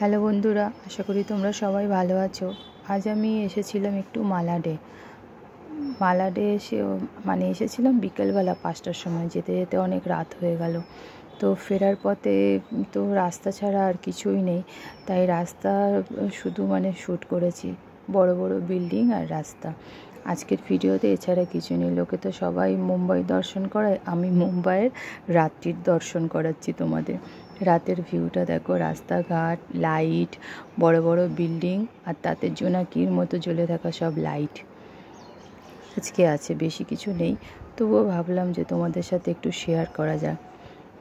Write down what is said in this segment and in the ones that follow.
Hello বন্ধুরা, আশা করি তোমরা সবাই ভালো আছো। আজ আমি এসেছিলাম একটু মালাডে এসেছিলাম বিকেলবেলা 5টার সময়। যেতে যেতে অনেক রাত হয়ে গেল। তো ফেরার পথে তো রাস্তা ছাড়া আর কিছুই নেই, তাই রাস্তা শুধু শ্যুট করেছি, বড় বড় বিল্ডিং আর রাস্তা। আজকের ভিডিওতে এছাড়া কিছু নেই। লোকে তো সবাই মুম্বাই দর্শন করায়, আমি মুম্বাইয়ের রাত্রির দর্শন করাচ্ছি তোমাদের। রাতের ভিউটা দেখো, রাস্তাঘাট, লাইট, বড় বড় বিল্ডিং, আর তাতে জোনাকির মতো জ্বলে থাকা সব লাইট আজকে আছে। বেশি কিছু নেই, তবুও ভাবলাম যে তোমাদের সাথে একটু শেয়ার করা যাক।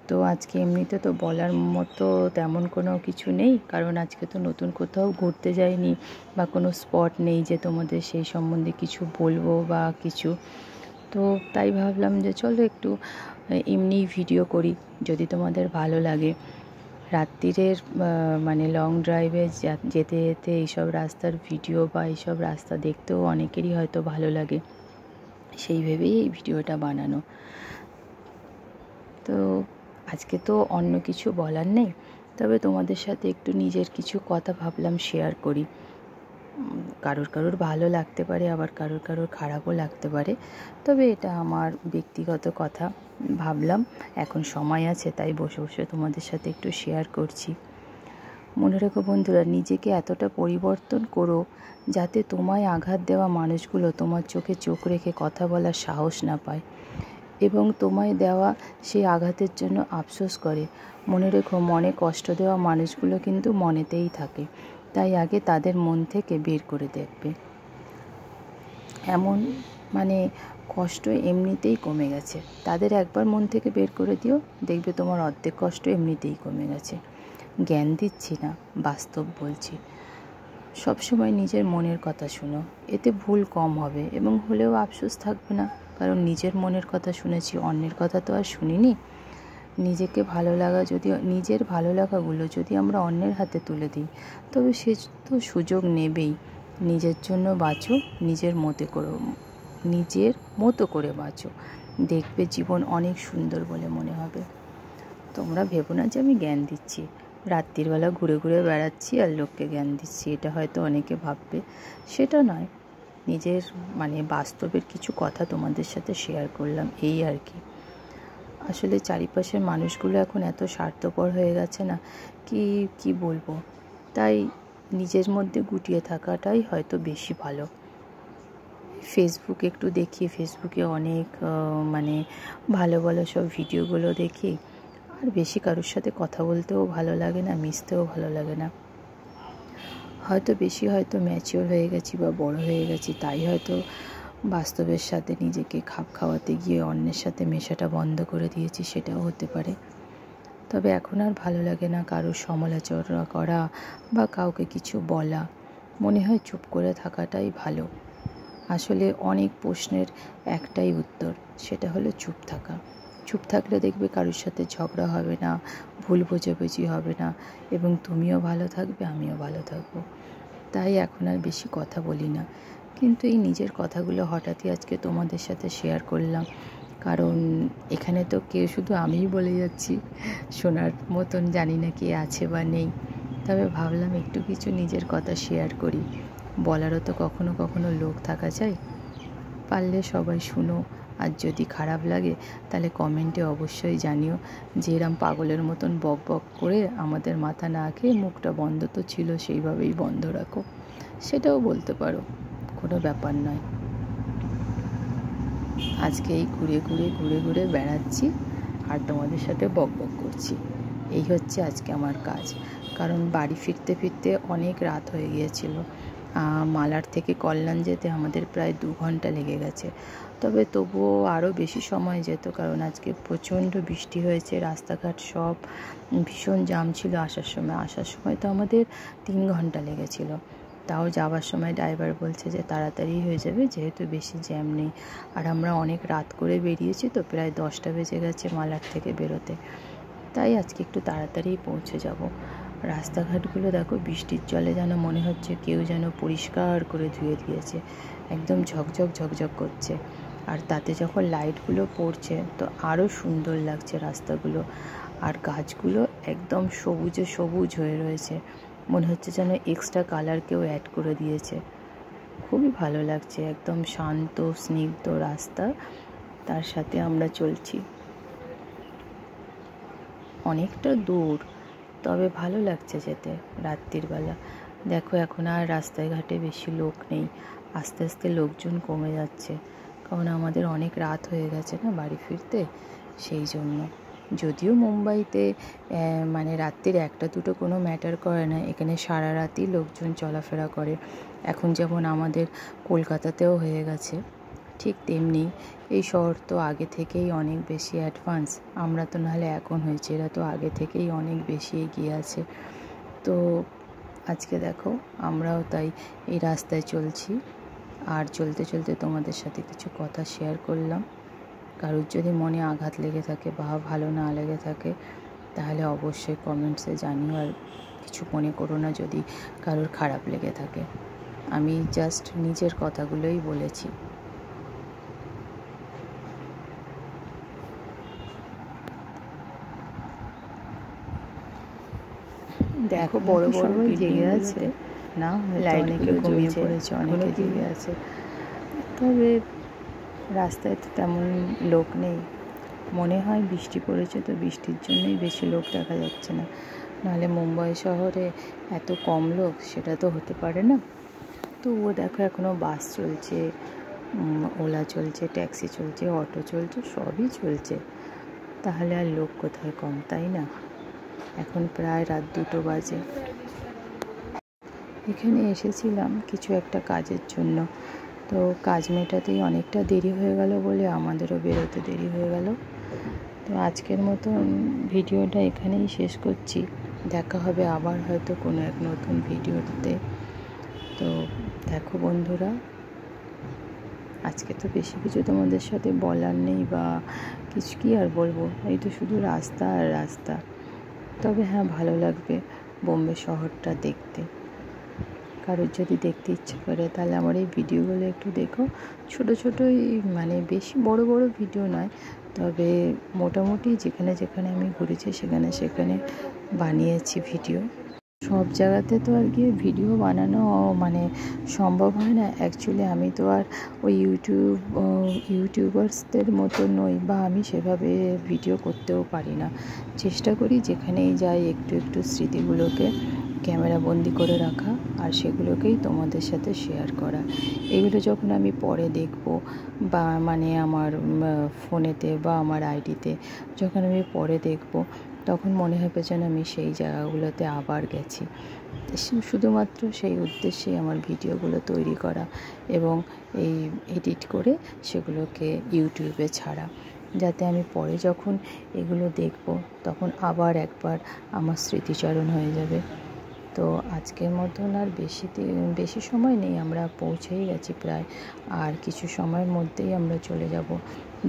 তো আজকে এমনিতে তো বলার মতো তেমন কোনো কিছু নেই, কারণ আজকে তো নতুন কোথাও ঘুরতে যাইনি বা কোনো স্পট নেই যে তোমাদের সেই সম্বন্ধে কিছু বলবো বা কিছু। তো তাই ভাবলাম যে চলো একটু এমনি ভিডিও করি, যদি তোমাদের ভালো লাগে। রাত্রিরের লং ড্রাইভে যেতে যেতে এইসব রাস্তার ভিডিও বা এইসব রাস্তা দেখতেও অনেকেরই হয়তো ভালো লাগে, সেই ভেবেই এই ভিডিওটা বানানো। তো আজকে তো অন্য কিছু বলার নেই, তবে তোমাদের সাথে একটু নিজের কিছু কথা ভাবলাম শেয়ার করি। কারোর ভালো লাগতে পারে, আবার কারোর খারাপও লাগতে পারে, তবে এটা আমার ব্যক্তিগত কথা। ভাবলাম এখন সময় আছে, তাই বসে বসে তোমাদের সাথে একটু শেয়ার করছি। মনে রেখো বন্ধুরা, নিজেকে এতটা পরিবর্তন করো যাতে তোমায় আঘাত দেওয়া মানুষগুলো তোমার চোখে চোখ রেখে কথা বলার সাহস না পায় এবং তোমায় দেওয়া সেই আঘাতের জন্য আফসোস করে। মনে রেখো, মনে কষ্ট দেওয়া মানুষগুলো কিন্তু মনেতেই থাকে, তাই আগে তাদের মন থেকে বের করে দেখবে। এমন কষ্ট এমনিতেই কমে গেছে, তাদের একবার মন থেকে বের করে দিও, দেখবে তোমার অর্ধেক কষ্ট এমনিতেই কমে গেছে। জ্ঞান দিচ্ছি না, বাস্তব বলছি। সবসময় নিজের মনের কথা শুনো, এতে ভুল কম হবে এবং হলেও আফসোস থাকবে না, কারণ নিজের মনের কথা শুনেছি, অন্যের কথা তো আর শুনিনি। নিজের ভালো লাগাগুলো যদি আমরা অন্যের হাতে তুলে দিই, তবে সে তো সুযোগ নেবেই। নিজের জন্য বাঁচো, নিজের মতো করে বাঁচো, দেখবে জীবন অনেক সুন্দর বলে মনে হবে। তোমরা ভেবো না যে আমি জ্ঞান দিচ্ছি, রাত্রিবেলা ঘুরে ঘুরে বেড়াচ্ছি আর লোককে জ্ঞান দিচ্ছি, এটা হয়তো অনেকে ভাববে। সেটা নয়, নিজের বাস্তবের কিছু কথা তোমাদের সাথে শেয়ার করলাম, এই আর কি। আসলে চারিপাশের মানুষগুলো এখন এত স্বার্থপর হয়ে গেছে না, কি বলবো। তাই নিজের মধ্যে গুটিয়ে থাকাটাই হয়তো বেশি ভালো। ফেসবুক একটু দেখি, ফেসবুকে অনেক ভালো ভালো সব ভিডিওগুলো দেখি, আর বেশি কারোর সাথে কথা বলতেও ভালো লাগে না, মিশতেও ভালো লাগে না। হয়তো ম্যাচিওর হয়ে গেছি বা বড় হয়ে গেছি, তাই হয়তো বাস্তবের সাথে নিজেকে খাপ খাওয়াতে গিয়ে অন্যের সাথে মেশাটা বন্ধ করে দিয়েছি, সেটাও হতে পারে। তবে এখন আর ভালো লাগে না কারোর সমালোচনা করা বা কাউকে কিছু বলা। মনে হয় চুপ করে থাকাটাই ভালো। আসলে অনেক প্রশ্নের একটাই উত্তর, সেটা হলো চুপ থাকা। চুপ থাকলে দেখবে কারোর সাথে ঝগড়া হবে না, ভুল বোঝাবুঝি হবে না, এবং তুমিও ভালো থাকবে, আমিও ভালো থাকবো। তাই এখন আর বেশি কথা বলি না, কিন্তু এই নিজের কথাগুলো হঠাৎই আজকে তোমাদের সাথে শেয়ার করলাম, কারণ এখানে তো শুধু আমিই বলে যাচ্ছি, শোনার মতন জানি না কে আছে বা নেই। তবে ভাবলাম একটু কিছু নিজের কথা শেয়ার করি, বলারও তো কখনো কখনো লোক থাকা চাই। পারলে সবাই শুনো, আর যদি খারাপ লাগে তাহলে কমেন্টে অবশ্যই জানিও যে এরম পাগলের মতন বক বক করে আমাদের মাথা না খেয়ে মুখটা বন্ধ তো ছিল, সেইভাবেই বন্ধ রাখো, সেটাও বলতে পারো, কোনো ব্যাপার নয়। আজকে এই ঘুরে ঘুরে বেড়াচ্ছি আর তোমাদের সাথে বক বক করছি, এই হচ্ছে আজকে আমার কাজ। কারণ বাড়ি ফিরতে ফিরতে অনেক রাত হয়ে গিয়েছিল। মালার থেকে কল্যাণ যেতে আমাদের প্রায় 2 ঘন্টা লেগে গেছে, তবে তবুও আরও বেশি সময় যেত, কারণ আজকে প্রচণ্ড বৃষ্টি হয়েছে, রাস্তাঘাট সব ভীষণ জ্যাম ছিল। আসার সময় তো আমাদের 3 ঘন্টা লেগেছিল, তাও যাওয়ার সময় ড্রাইভার বলছে যে তাড়াতাড়ি হয়ে যাবে, যেহেতু বেশি জ্যাম নেই। আর আমরা অনেক রাত করে বেরিয়েছি, তো প্রায় 10টা বেজে গেছে মালার থেকে বেরোতে, তাই আজকে একটু তাড়াতাড়ি পৌঁছে যাব। রাস্তাঘাটগুলো দেখো, বৃষ্টির জলে যেন মনে হচ্ছে কেউ যেন পরিষ্কার করে ধুয়ে দিয়েছে, একদম ঝকঝক করছে। আর তাতে যখন লাইটগুলো পড়ছে তো আরও সুন্দর লাগছে রাস্তাগুলো, আর গাছগুলো একদম সবুজে সবুজ হয়ে রয়েছে, মনে হচ্ছে যেন এক্সট্রা কালার কেউ অ্যাড করে দিয়েছে। খুবই ভালো লাগছে, একদম শান্ত স্নিগ্ধ রাস্তা, তার সাথে আমরা চলছি। অনেকটা দূর, তবে ভালো লাগছে যেতে রাত্রির বেলা। দেখো এখন আর রাস্তায় ঘাটে বেশি লোক নেই, আস্তে আস্তে লোকজন কমে যাচ্ছে, কারণ আমাদের অনেক রাত হয়ে গেছে না বাড়ি ফিরতে, সেই জন্য। যদিও মুম্বাইতে মানে রাত্রির 1-2 কোনো ম্যাটার করে না, এখানে সারা রাতই লোকজন চলাফেরা করে। এখন যেমন আমাদের কলকাতাতেও হয়ে গেছে, ঠিক তেমনি এই শহর তো আগে থেকেই অনেক বেশি অ্যাডভান্স। আমরা তো নাহলে এখন হয়েছে, এরা তো আগে থেকেই অনেক বেশি এগিয়ে আছে। তো আজকে দেখো আমরাও তাই এই রাস্তায় চলছি, আর চলতে চলতে তোমাদের সাথে কিছু কথা শেয়ার করলাম। কারোর যদি মনে আঘাত লেগে থাকে বা ভালো না লেগে থাকে তাহলে অবশ্যই কমেন্টসে জানিও, আর কিছু মনে করো না যদি কারোর খারাপ লেগে থাকে। আমি জাস্ট নিজের কথাগুলোই বলেছি। দেখো বড় বড় জেগে আছে না, অনেকে ঘুমিয়ে পড়েছে, অনেকে জেগে আছে। তবে রাস্তায় তো তেমন লোক নেই, মনে হয় বৃষ্টি পড়েছে তো বৃষ্টির জন্যই বেশি লোক দেখা যাচ্ছে না, নাহলে মুম্বাই শহরে এত কম লোক সেটা তো হতে পারে না। তো ও দেখো এখনও বাস চলছে, ওলা চলছে, ট্যাক্সি চলছে, অটো চলছে, সবই চলছে, তাহলে আর লোক কোথায় কম, তাই না? এখন প্রায় রাত 2 বাজে। এখানে এসেছিলাম কিছু একটা কাজের জন্য, তো কাজ মেটাতেই অনেকটা দেরি হয়ে গেল বলে আমাদেরও বেরোতে দেরি হয়ে গেল। তো আজকের মতন ভিডিওটা এখানেই শেষ করছি, দেখা হবে আবার হয়তো কোনো এক নতুন ভিডিওতে। তো দেখো বন্ধুরা, আজকে তো বেশি কিছু তোমাদের সাথে বলার নেই, বা কিছু কি আর বলবো, এই তো শুধু রাস্তা আর রাস্তা। তবে হ্যাঁ, ভালো লাগবে বোম্বে শহরটা দেখতে। কারোর যদি দেখতে ইচ্ছে করে তাহলে আমার এই ভিডিওগুলো একটু দেখো, ছোটো ছোটোই, মানে বেশি বড় বড় ভিডিও নয়, তবে মোটামুটি যেখানে যেখানে আমি ঘুরেছি সেখানে সেখানে বানিয়েছি ভিডিও। সব জায়গাতে তো আর গিয়ে ভিডিও বানানো মানে সম্ভব হয় না। অ্যাকচুয়ালি আমি তো আর ওই ইউটিউবার্সদের মতো নই, বা আমি সেভাবে ভিডিও করতেও পারি না। চেষ্টা করি যেখানেই যাই একটু একটু স্মৃতিগুলোকে ক্যামেরা বন্দি করে রাখা, আর সেগুলোকেই তোমাদের সাথে শেয়ার করা। এগুলো যখন আমি পরে দেখব, বা মানে আমার ফোনেতে বা আমার আইডিতে যখন আমি পরে দেখব, তখন মনে হবে যেন আমি সেই জায়গাগুলোতে আবার গেছি। শুধুমাত্র সেই উদ্দেশ্যেই আমার ভিডিওগুলো তৈরি করা এবং এই এডিট করে সেগুলোকে ইউটিউবে ছাড়া, যাতে আমি পরে যখন এগুলো দেখব তখন আবার একবার আমার স্মৃতিচারণ হয়ে যাবে। তো আজকের মতন আর বেশি সময় নেই, আমরা পৌঁছেই গেছি প্রায়, আর কিছু সময়ের মধ্যেই আমরা চলে যাব।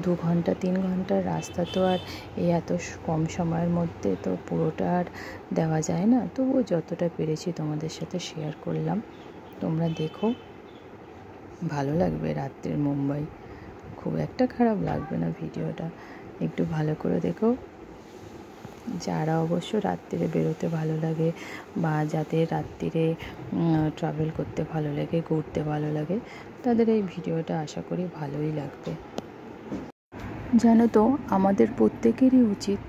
2 ঘন্টা 3 ঘন্টার রাস্তা তো আর এই এত কম সময়ের মধ্যে তো পুরোটা আর দেওয়া যায় না, তবুও যতটা পেরেছি তোমাদের সাথে শেয়ার করলাম। তোমরা দেখো, ভালো লাগবে রাত্রের মুম্বাই, খুব একটা খারাপ লাগবে না ভিডিওটা, একটু ভালো করে দেখো। যারা অবশ্য রাত্রিরে বেরোতে ভালো লাগে, বা যাদের রাত্রিরে ট্রাভেল করতে ভালো লাগে, ঘুরতে ভালো লাগে, তাদের এই ভিডিওটা আশা করি ভালোই লাগবে। জানো তো, আমাদের প্রত্যেকেরই উচিত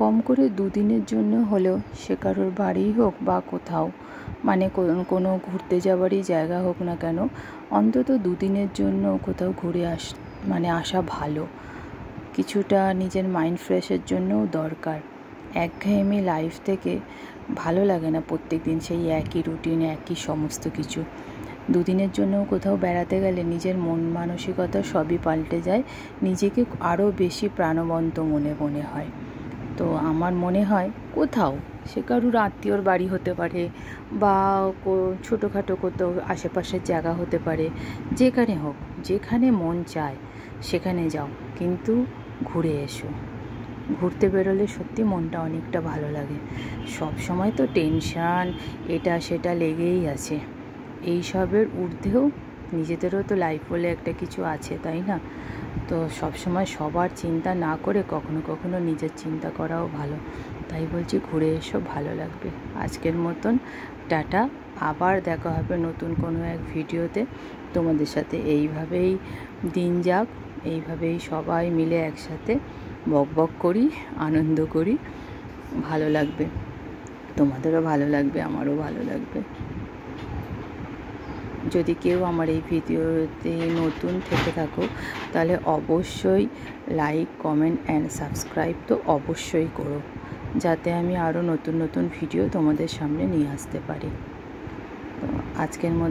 কম করে 2 দিনের জন্য হলেও, সে কারোর বাড়িই হোক বা কোথাও, মানে কোনো ঘুরতে যাওয়ারই জায়গা হোক না কেন, অন্তত 2 দিনের জন্য কোথাও ঘুরে আসা ভালো। কিছুটা নিজের মাইন্ড ফ্রেশের জন্যও দরকার। একঘেয়েমি লাইফ থেকে ভালো লাগে না প্রত্যেক দিন সেই একই রুটিন, একই সমস্ত কিছু। 2 দিনের জন্যও কোথাও বেড়াতে গেলে নিজের মন মানসিকতা সবই পাল্টে যায়, নিজেকে আরও বেশি প্রাণবন্ত মনে হয়। তো আমার মনে হয় কোথাও, সে কারুর আত্মীয়র বাড়ি হতে পারে, বা ছোটোখাটো কোথাও আশেপাশের জায়গা হতে পারে, যেখানে হোক, যেখানে মন চায় সেখানে যাও, কিন্তু ঘুরে এসো। ঘুরতে বেরোলে সত্যি মনটা অনেকটা ভালো লাগে। সব সময় তো টেনশান এটা সেটা লেগেই আছে, এইসবের ঊর্ধ্বেও নিজেদেরও তো লাইফ বলে একটা কিছু আছে, তাই না? তো সব সময় সবার চিন্তা না করে কখনো কখনো নিজের চিন্তা করাও ভালো। তাই বলছি ঘুরে এসো, ভালো লাগবে। আজকের মতন টাটা, আবার দেখা হবে নতুন কোনো এক ভিডিওতে। তোমাদের সাথে এইভাবেই দিন যাক, এইভাবেই সবাই মিলে একসাথে বকবক করি, আনন্দ করি, ভালো লাগবে, তোমাদেরও ভালো লাগবে, আমারও ভালো লাগবে। যদি কেউ আমার এই ভিডিওতে নতুন থেকে থাকো তাহলে অবশ্যই লাইক, কমেন্ট অ্যান্ড সাবস্ক্রাইব তো অবশ্যই করো, যাতে আমি আরও নতুন নতুন ভিডিও তোমাদের সামনে নিয়ে আসতে পারি। তো আজকের মধ্যে